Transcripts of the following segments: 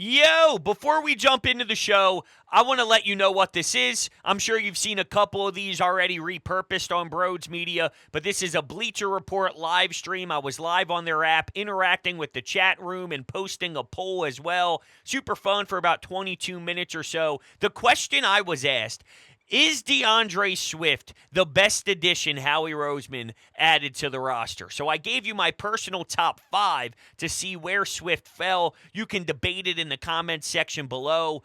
Yo, before we jump into the show, I want to let you know what this is. I'm sure you've seen a couple of these already repurposed on Brodes Media, but this is a Bleacher Report live stream. I was live on their app, interacting with the chat room and posting a poll as well. Super fun for about 22 minutes or so. The question I was asked: is DeAndre Swift the best addition Howie Roseman added to the roster? So I gave you my personal top 5 to see where Swift fell. You can debate it in the comments section below.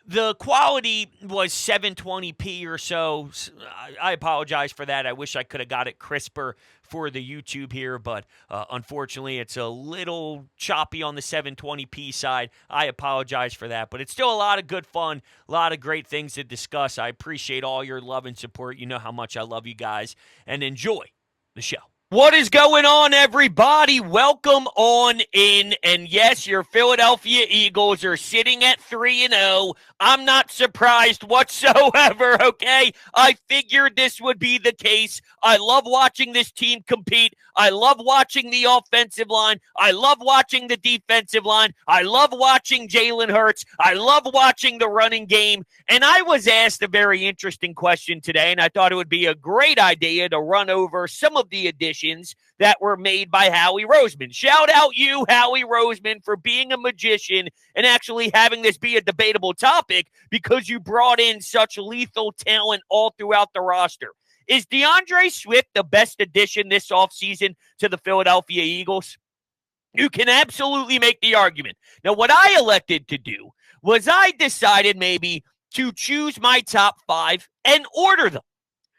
The quality was 720p or so. I apologize for that. I wish I could have got it crisper for the YouTube here, but unfortunately, it's a little choppy on the 720p side. I apologize for that, but it's still a lot of good fun, a lot of great things to discuss. I appreciate all your love and support. You know how much I love you guys, and enjoy the show. What is going on, everybody? Welcome on in. And yes, your Philadelphia Eagles are sitting at 3-0. I'm not surprised whatsoever, okay? I figured this would be the case. I love watching this team compete. I love watching the offensive line. I love watching the defensive line. I love watching Jalen Hurts. I love watching the running game. And I was asked a very interesting question today, and I thought it would be a great idea to run over some of the additions that were made by Howie Roseman. Shout out you, Howie Roseman, for being a magician and actually having this be a debatable topic because you brought in such lethal talent all throughout the roster. Is DeAndre Swift the best addition this offseason to the Philadelphia Eagles? You can absolutely make the argument. Now, what I elected to do was I decided maybe to choose my top 5 and order them.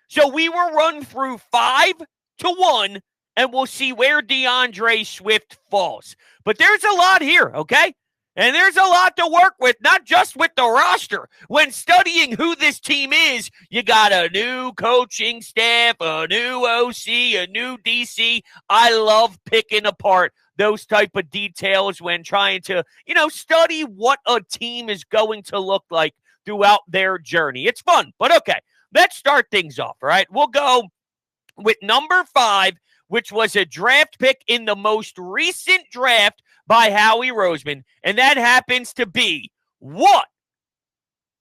So we will run through 5 to 1, and we'll see where DeAndre Swift falls. But there's a lot here, okay? And there's a lot to work with, not just with the roster. When studying who this team is, you got a new coaching staff, a new OC, a new DC. I love picking apart those type of details when trying to, study what a team is going to look like throughout their journey. It's fun, but okay. Let's start things off, all right? We'll go with number 5, which was a draft pick in the most recent draft by Howie Roseman, and that happens to be what?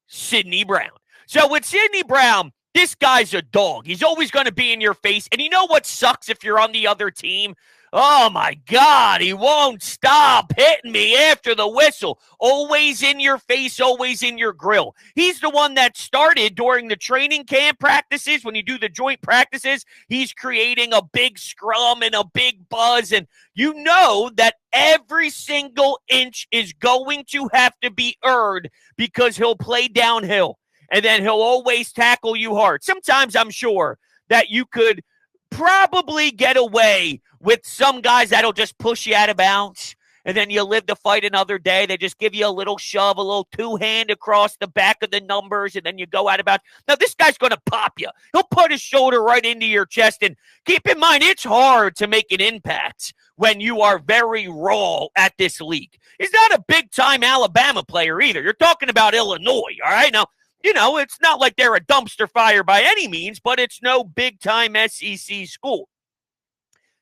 Sidney Brown. So with Sidney Brown, this guy's a dog. He's always going to be in your face, and you know what sucks if you're on the other team? Oh, my God, he won't stop hitting me after the whistle. Always in your face, always in your grill. He's the one that started during the training camp practices. When you do the joint practices, he's creating a big scrum and a big buzz. And you know that every single inch is going to have to be earned because he'll play downhill. And then he'll always tackle you hard. Sometimes I'm sure that you could probably get away with some guys that'll just push you out of bounds, and then you live to fight another day. They just give you a little shove, a little two-hand across the back of the numbers, and then you go out of bounds. Now, this guy's going to pop you. He'll put his shoulder right into your chest, and keep in mind, it's hard to make an impact when you are very raw at this league. He's not a big-time Alabama player either. You're talking about Illinois, all right? Now, it's not like they're a dumpster fire by any means, but it's no big-time SEC school.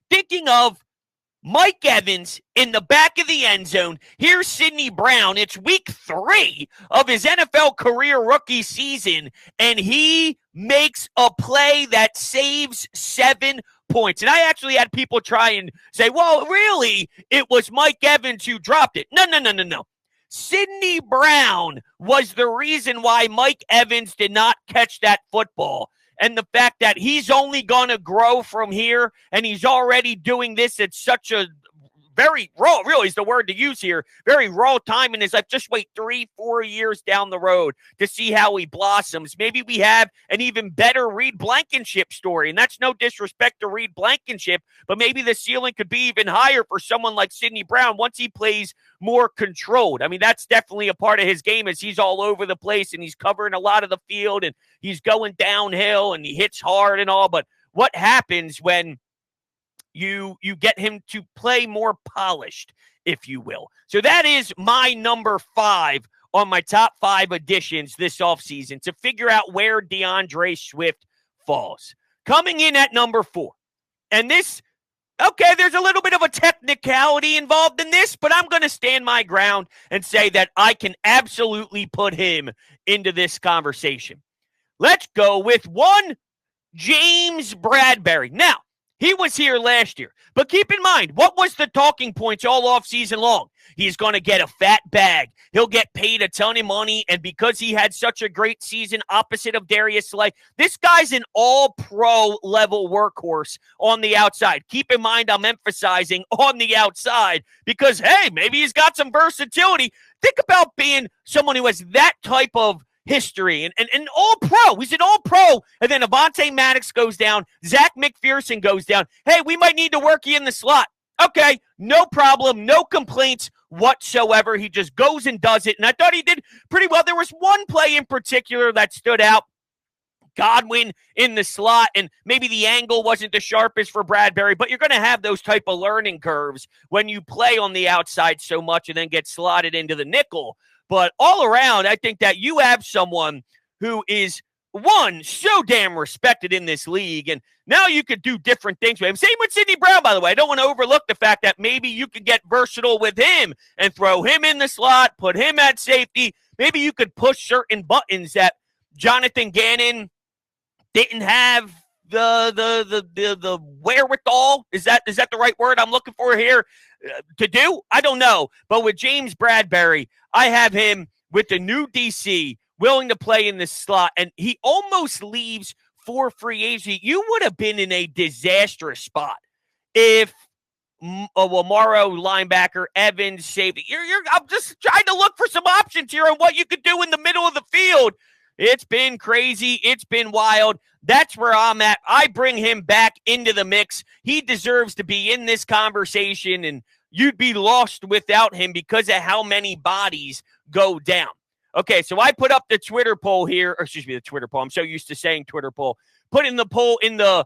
Thinking of Mike Evans in the back of the end zone, here's Sidney Brown. It's week 3 of his NFL career rookie season, and he makes a play that saves 7 points. And I actually had people try and say, well, really, it was Mike Evans who dropped it. No. Sidney Brown was the reason why Mike Evans did not catch that football. And the fact that he's only going to grow from here, and he's already doing this at such a very raw, really is the word to use here, very raw time in his life. Just wait 3-4 years down the road to see how he blossoms. Maybe we have an even better Reed Blankenship story, and that's no disrespect to Reed Blankenship, but maybe the ceiling could be even higher for someone like Sidney Brown once he plays more controlled. I mean, that's definitely a part of his game as he's all over the place, and he's covering a lot of the field, and he's going downhill, and he hits hard and all, but what happens when you get him to play more polished, if you will? So that is my number 5 on my top 5 additions this offseason to figure out where DeAndre Swift falls. Coming in at number 4, and this Okay, there's a little bit of a technicality involved in this, but I'm going to stand my ground and say that I can absolutely put him into this conversation. Let's go with one James Bradberry. Now, he was here last year, but keep in mind, what was the talking points all offseason long? He's going to get a fat bag. He'll get paid a ton of money, and because he had such a great season opposite of Darius Slay, this guy's an all-pro level workhorse on the outside. Keep in mind, I'm emphasizing on the outside because, hey, maybe he's got some versatility. Think about being someone who has that type of history and all-pro. He's an all-pro, and then Avonte Maddox goes down. Zach McPherson goes down. Hey, we might need to work you in the slot. Okay, no problem, no complaints whatsoever. He just goes and does it, and I thought he did pretty well. There was one play in particular that stood out. Godwin in the slot, and maybe the angle wasn't the sharpest for Bradberry, but you're going to have those type of learning curves when you play on the outside so much and then get slotted into the nickel. But all around, I think that you have someone who is, one, so damn respected in this league, and now you could do different things with him. Same with Sidney Brown, by the way. I don't want to overlook the fact that maybe you could get versatile with him and throw him in the slot, put him at safety. Maybe you could push certain buttons that Jonathan Gannon didn't have the wherewithal. Is that the right word I'm looking for here to do? I don't know. But with James Bradberry, I have him with the new DC willing to play in the slot, and he almost leaves for free agency. You would have been in a disastrous spot if Wamaro linebacker, Evans safety. I'm just trying to look for some options here on what you could do in the middle of the field. It's been crazy. It's been wild. That's where I'm at. I bring him back into the mix. He deserves to be in this conversation, and you'd be lost without him because of how many bodies go down. Okay, so I put up the Twitter poll here, or excuse me, the Twitter poll. I'm so used to saying Twitter poll. Put in the poll in the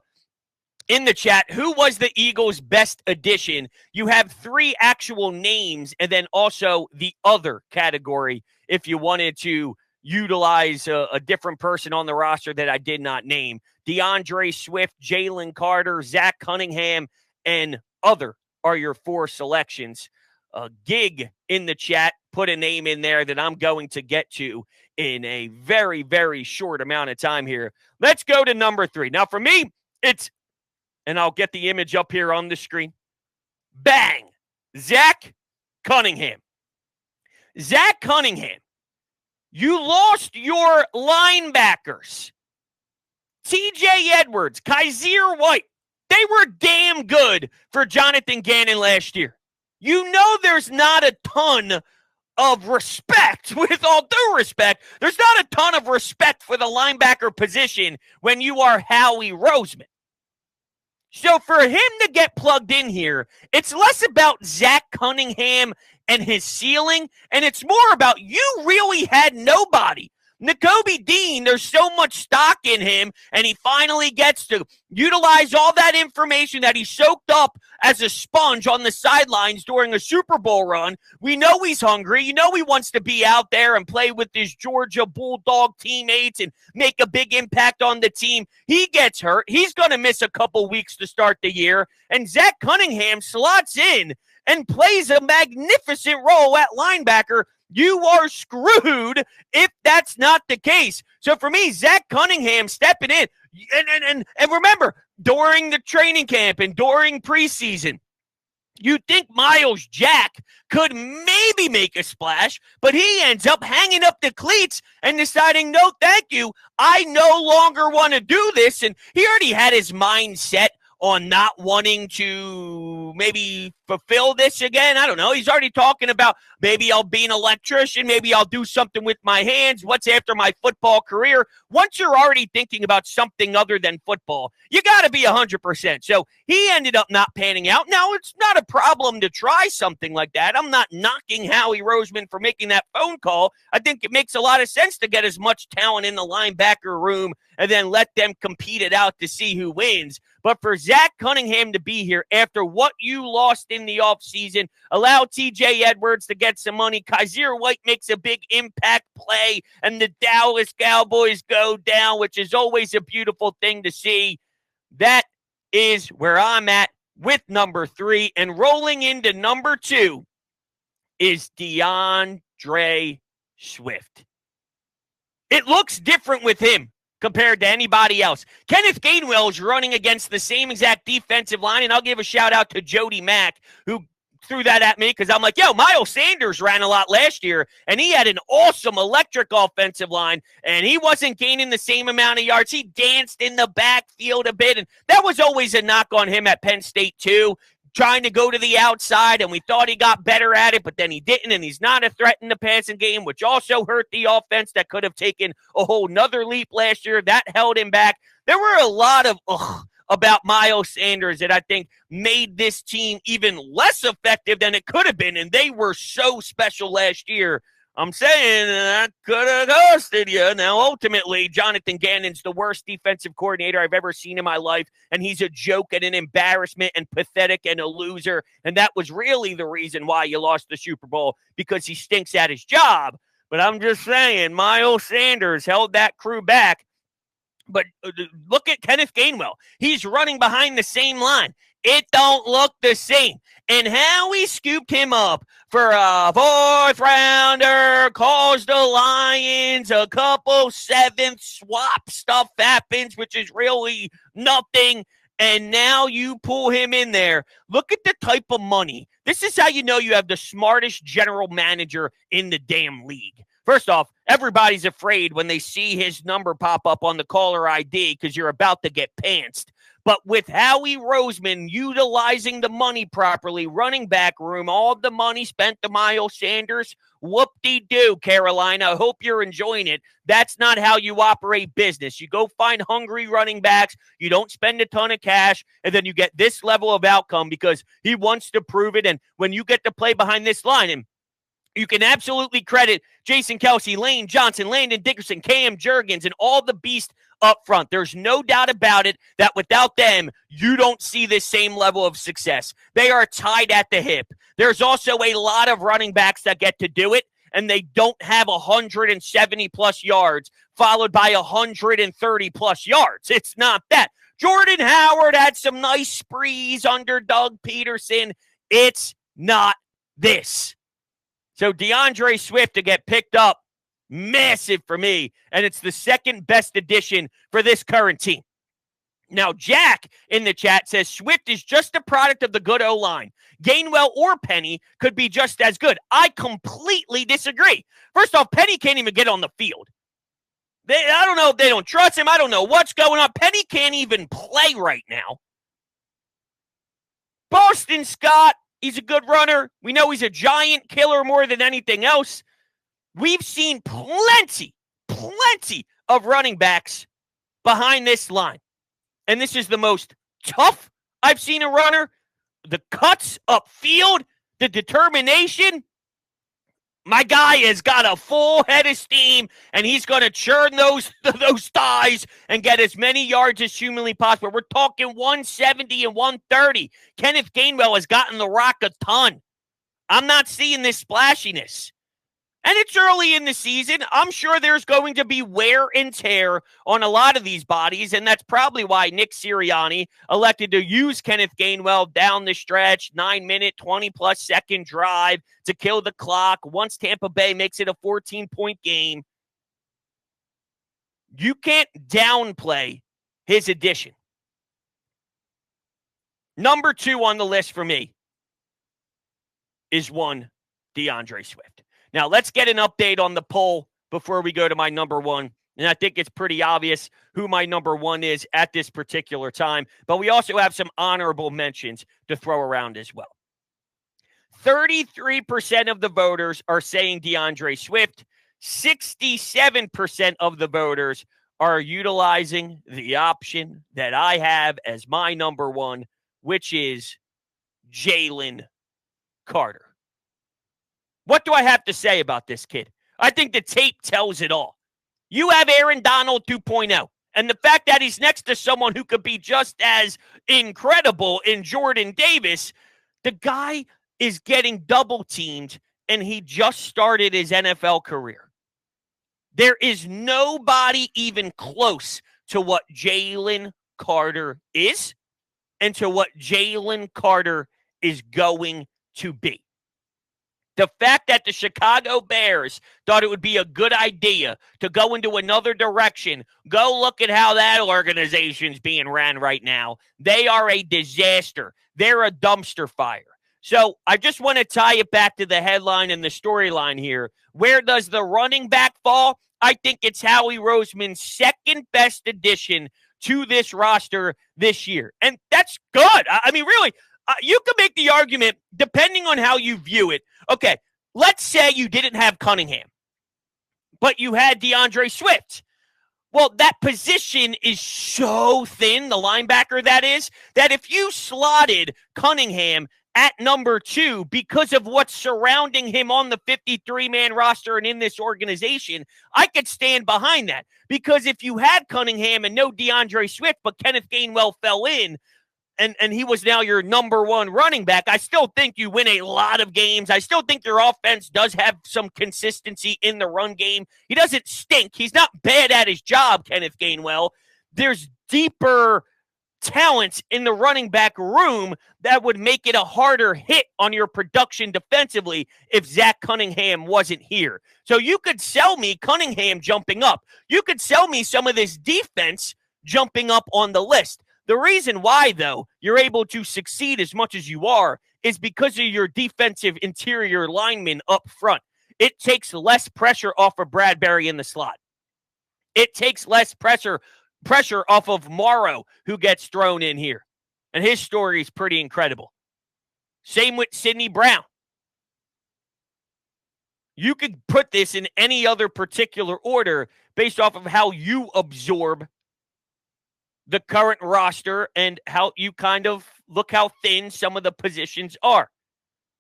chat. Who was the Eagles' best addition? You have 3 actual names, and then also the other category if you wanted to utilize a different person on the roster that I did not name. DeAndre Swift, Jalen Carter, Zach Cunningham, and other are your 4 selections. Gig in the chat put a name in there that I'm going to get to in a very, very short amount of time here. Let's go to number 3. Now, for me, it's, and I'll get the image up here on the screen. Bang! Zach Cunningham. Zach Cunningham. You lost your linebackers. TJ Edwards, Kaiser White. They were damn good for Jonathan Gannon last year. You know there's not a ton of respect, with all due respect, there's not a ton of respect for the linebacker position when you are Howie Roseman. So for him to get plugged in here, it's less about Zach Cunningham and his ceiling, and it's more about you really had nobody. Nakobe Dean, there's so much stock in him, and he finally gets to utilize all that information that he soaked up as a sponge on the sidelines during a Super Bowl run. We know he's hungry. You know he wants to be out there and play with his Georgia Bulldog teammates and make a big impact on the team. He gets hurt. He's going to miss a couple weeks to start the year, and Zach Cunningham slots in and plays a magnificent role at linebacker. You are screwed if that's not the case. So for me, Zach Cunningham stepping in. And remember, during the training camp and during preseason, you'd think Miles Jack could maybe make a splash, but he ends up hanging up the cleats and deciding, no, thank you. I no longer want to do this. And he already had his mind set on not wanting to maybe fulfill this again. I don't know. He's already talking about maybe I'll be an electrician. Maybe I'll do something with my hands. What's after my football career? Once you're already thinking about something other than football, you got to be 100%. So he ended up not panning out. Now, it's not a problem to try something like that. I'm not knocking Howie Roseman for making that phone call. I think it makes a lot of sense to get as much talent in the linebacker room and then let them compete it out to see who wins. But for Zach Cunningham to be here after what you lost in the offseason, allow TJ Edwards to get some money. Kaiser White makes a big impact play, and the Dallas Cowboys go down, which is always a beautiful thing to see. That is where I'm at. with number 3. And rolling into number 2 is DeAndre Swift. It looks different with him compared to anybody else. Kenneth Gainwell is running against the same exact defensive line, and I'll give a shout-out to Jody Mack, who threw that at me because I'm like, Miles Sanders ran a lot last year, and he had an awesome electric offensive line, and he wasn't gaining the same amount of yards. He danced in the backfield a bit, and that was always a knock on him at Penn State too, trying to go to the outside, and we thought he got better at it, but then he didn't, and he's not a threat in the passing game, which also hurt the offense that could have taken a whole nother leap last year. That held him back. There were a lot of about Miles Sanders that I think made this team even less effective than it could have been, and they were so special last year. I'm saying I could have ghosted you. Now, ultimately, Jonathan Gannon's the worst defensive coordinator I've ever seen in my life, and he's a joke and an embarrassment and pathetic and a loser, and that was really the reason why you lost the Super Bowl, because he stinks at his job. But I'm just saying, Miles Sanders held that crew back. But look at Kenneth Gainwell. He's running behind the same line. It don't look the same. And how we scooped him up for a 4th rounder, calls the Lions, a couple 7th swap stuff happens, which is really nothing. And now you pull him in there. Look at the type of money. This is how you know you have the smartest general manager in the damn league. First off, everybody's afraid when they see his number pop up on the caller ID because you're about to get pantsed. But with Howie Roseman utilizing the money properly, running back room, all the money spent to Miles Sanders, whoop-de-doo, Carolina. I hope you're enjoying it. That's not how you operate business. You go find hungry running backs, you don't spend a ton of cash, and then you get this level of outcome because he wants to prove it. And when you get to play behind this line, and you can absolutely credit Jason Kelsey, Lane Johnson, Landon Dickerson, Cam Jurgens, and all the beast up front. There's no doubt about it that without them, you don't see this same level of success. They are tied at the hip. There's also a lot of running backs that get to do it, and they don't have 170-plus yards followed by 130-plus yards. It's not that. Jordan Howard had some nice sprees under Doug Peterson. It's not this. So DeAndre Swift to get picked up, massive for me, and it's the second best addition for this current team. Now, Jack in the chat says Swift is just a product of the good O-line. Gainwell or Penny could be just as good. I completely disagree. First off, Penny can't even get on the field. I don't know if they don't trust him. I don't know what's going on. Penny can't even play right now. Boston Scott, he's a good runner. We know he's a giant killer more than anything else. We've seen plenty of running backs behind this line. And this is the most tough I've seen a runner. The cuts upfield, the determination. My guy has got a full head of steam, and he's going to churn those thighs and get as many yards as humanly possible. We're talking 170 and 130. Kenneth Gainwell has gotten the rock a ton. I'm not seeing this splashiness. And it's early in the season. I'm sure there's going to be wear and tear on a lot of these bodies, and that's probably why Nick Sirianni elected to use Kenneth Gainwell down the stretch, 9-minute, 20-plus second drive to kill the clock once Tampa Bay makes it a 14-point game. You can't downplay his addition. Number 2 on the list for me is one DeAndre Swift. Now, let's get an update on the poll before we go to my number 1. And I think it's pretty obvious who my number 1 is at this particular time. But we also have some honorable mentions to throw around as well. 33% of the voters are saying DeAndre Swift. 67% of the voters are utilizing the option that I have as my number 1, which is Jalen Carter. What do I have to say about this kid? I think the tape tells it all. You have Aaron Donald 2.0, and the fact that he's next to someone who could be just as incredible in Jordan Davis, the guy is getting double-teamed, and he just started his NFL career. There is nobody even close to what Jalen Carter is, into what Jalen Carter is going to be. The fact that the Chicago Bears thought it would be a good idea to go into another direction, go look at how that organization's being ran right now. They are a disaster. They're a dumpster fire. So I just want to tie it back to the headline and the storyline here. Where does the running back fall? I think it's Howie Roseman's second best addition to this roster this year. And that's good. I mean, really, you can make the argument, depending on how you view it. Okay, let's say you didn't have Cunningham, but you had DeAndre Swift. Well, that position is so thin, the linebacker that is, that if you slotted Cunningham at number 2 because of what's surrounding him on the 53-man roster and in this organization, I could stand behind that. Because if you had Cunningham and no DeAndre Swift, but Kenneth Gainwell fell in, and he was now your number 1 running back, I still think you win a lot of games. I still think your offense does have some consistency in the run game. He doesn't stink. He's not bad at his job, Kenneth Gainwell. There's deeper talents in the running back room that would make it a harder hit on your production defensively if Zach Cunningham wasn't here. So you could sell me Cunningham jumping up. You could sell me some of this defense jumping up on the list. The reason why, though, you're able to succeed as much as you are is because of your defensive interior linemen up front. It takes less pressure off of Bradbury in the slot. It takes less pressure off of Morrow, who gets thrown in here. And his story is pretty incredible. Same with Sidney Brown. You could put this in any other particular order based off of how you absorb the current roster and how you kind of look how thin some of the positions are.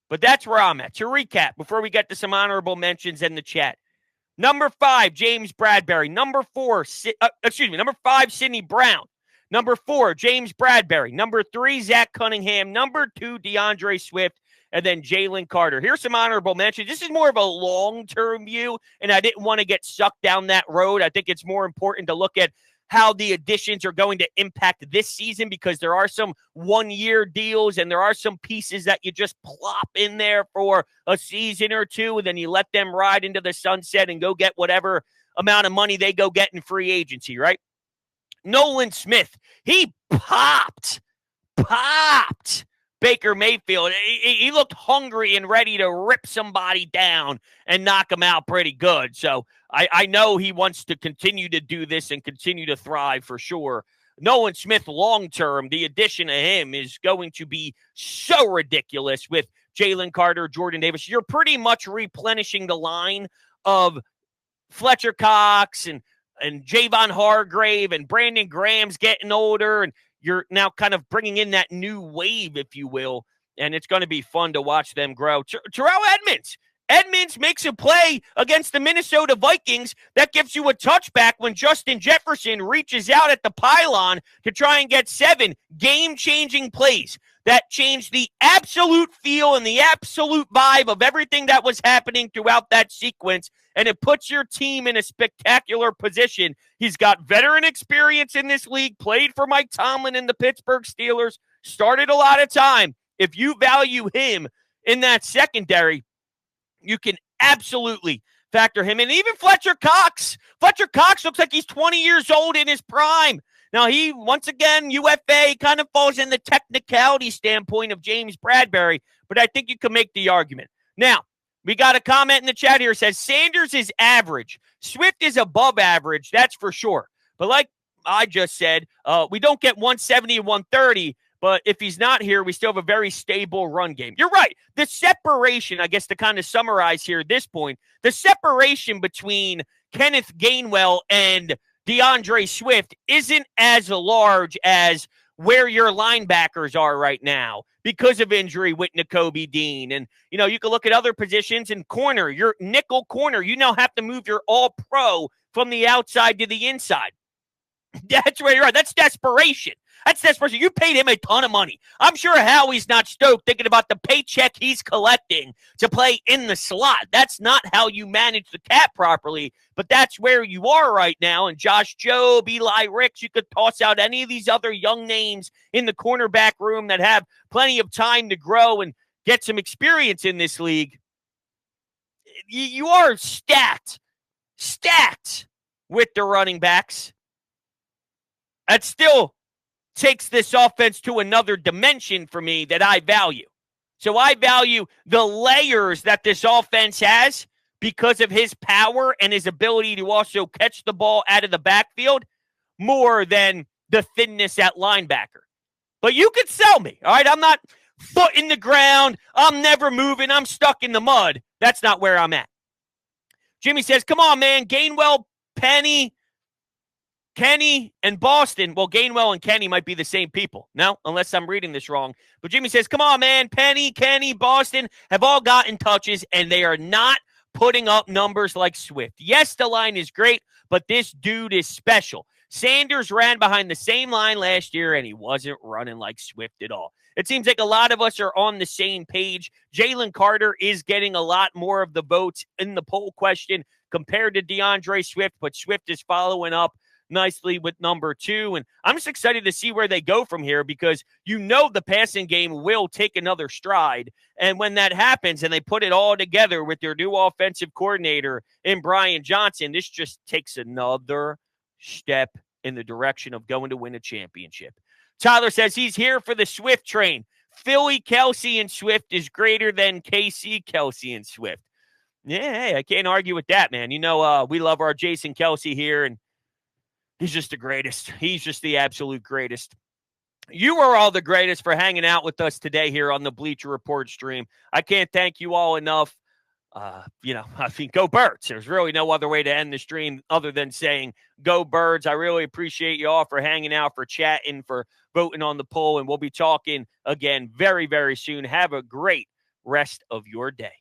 But that's where I'm at. To recap, before we get to some honorable mentions in the chat. Number 5, James Bradbury. Number 5, Sidney Brown. Number 4, James Bradbury. Number 3, Zach Cunningham. Number 2, DeAndre Swift. And then Jalen Carter. Here's some honorable mentions. This is more of a long-term view, and I didn't want to get sucked down that road. I think it's more important to look at how the additions are going to impact this season, because there are some one-year deals and there are some pieces that you just plop in there for a season or two, and then you let them ride into the sunset and go get whatever amount of money they go get in free agency, right? Nolan Smith, he popped Baker Mayfield. He looked hungry and ready to rip somebody down and knock him out pretty good. So I know he wants to continue to do this and continue to thrive for sure. Nolan Smith, long-term, the addition of him is going to be so ridiculous with Jalen Carter, Jordan Davis. You're pretty much replenishing the line of Fletcher Cox and Javon Hargrave and Brandon Graham's getting older, and you're now kind of bringing in that new wave, if you will, and it's going to be fun to watch them grow. Terrell Edmonds makes a play against the Minnesota Vikings that gives you a touchback when Justin Jefferson reaches out at the pylon to try and get 7 game-changing plays that changed the absolute feel and the absolute vibe of everything that was happening throughout that sequence, and it puts your team in a spectacular position. He's got veteran experience in this league, played for Mike Tomlin and the Pittsburgh Steelers, started a lot of time. If you value him in that secondary, you can absolutely factor him in. Even Fletcher Cox. Fletcher Cox looks like he's 20 years old in his prime. Now, he, once again, UFA, kind of falls in the technicality standpoint of James Bradbury, but I think you can make the argument. Now, we got a comment in the chat here. It says, Sanders is average. Swift is above average, that's for sure. But like I just said, we don't get 170 and 130, but if he's not here, we still have a very stable run game. You're right. The separation, I guess to kind of summarize here at this point, the separation between Kenneth Gainwell and DeAndre Swift isn't as large as where your linebackers are right now because of injury with Nakobe Dean. And, you know, you can look at other positions in corner, your nickel corner. You now have to move your all-pro from the outside to the inside. That's where you're at. That's desperation. That's desperation. You paid him a ton of money. I'm sure Howie's not stoked thinking about the paycheck he's collecting to play in the slot. That's not how you manage the cap properly, but that's where you are right now. And Josh Jobe, Eli Ricks, you could toss out any of these other young names in the cornerback room that have plenty of time to grow and get some experience in this league. You are stacked with the running backs. That still takes this offense to another dimension for me that I value. So I value the layers that this offense has because of his power and his ability to also catch the ball out of the backfield more than the thinness at linebacker. But you could sell me, all right? I'm not foot in the ground. I'm never moving. I'm stuck in the mud. That's not where I'm at. Jimmy says, come on, man. Gainwell, Penny, Kenny, and Boston. Well, Gainwell and Kenny might be the same people. No, unless I'm reading this wrong. But Jimmy says, come on, man. Penny, Kenny, Boston have all gotten touches, and they are not putting up numbers like Swift. Yes, the line is great, but this dude is special. Sanders ran behind the same line last year, and he wasn't running like Swift at all. It seems like a lot of us are on the same page. Jalen Carter is getting a lot more of the votes in the poll question compared to DeAndre Swift, but Swift is following up nicely with number 2. And I'm just excited to see where they go from here because you know the passing game will take another stride. And when that happens and they put it all together with their new offensive coordinator in Brian Johnson, this just takes another step in the direction of going to win a championship. Tyler says he's here for the Swift train. Philly, Kelsey, and Swift is greater than KC, Kelsey, and Swift. Yeah, hey, I can't argue with that, man. You know, we love our Jason Kelsey here, and he's just the greatest. He's just the absolute greatest. You are all the greatest for hanging out with us today here on the Bleacher Report stream. I can't thank you all enough. I mean, go Birds. There's really no other way to end the stream other than saying go Birds. I really appreciate you all for hanging out, for chatting, for voting on the poll, and we'll be talking again very, very soon. Have a great rest of your day.